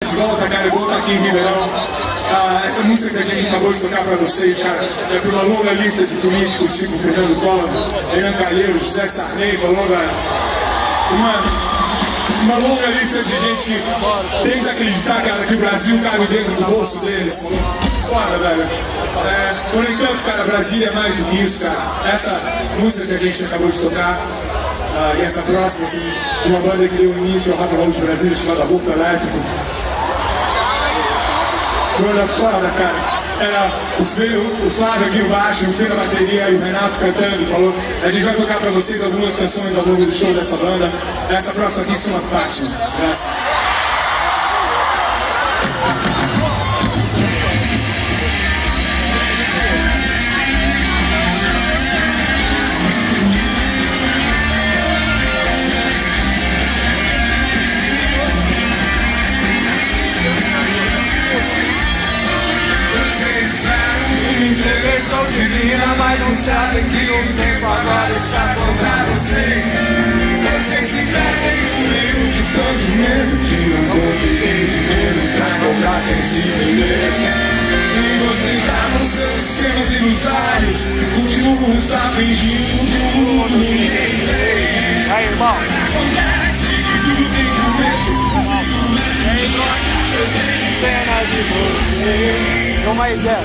De volta, cara, é bom estar aqui em Ribeirão. Essa música que a gente acabou de tocar pra vocês, cara, é pra uma longa lista de políticos, tipo Fernando Collor, Renan Calheiros, José Sarney, uma longa lista de gente que tem que acreditar, cara, que o Brasil cabe dentro do bolso deles. Foda, velho. Por enquanto, cara, Brasília é mais do que isso, cara. Essa música que a gente acabou de tocar, e essa próxima, assim, de uma banda que deu início ao rock and roll de Brasília, chamada Aborto Elétrico. Banda foda, cara. Era o Flávio aqui embaixo, o Fê na bateria e o Renato cantando, falou. A gente vai tocar pra vocês algumas canções ao longo do show dessa banda. Essa próxima aqui se chama Fátima. Graças. Intervenção divina, mas não sabem que o tempo agora está contra vocês. Vocês se perdem comigo, de tanto medo de não conseguir dinheiro pra comprar sem se vender. E vocês armam seus esquemas ilusórios, continuam só fingindo que o mundo ninguém vê. Aí, irmão. Acontece que tudo tem começo, segurança de droga. Eu tenho pena de você. Toma aí, Zé.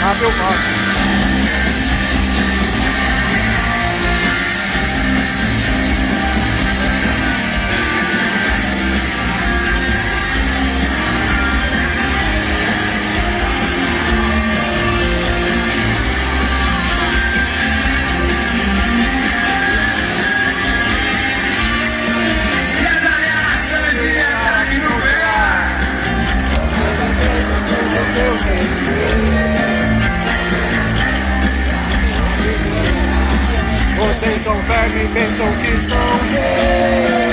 Abre o palco. Vocês são vermes e pensam que são reis.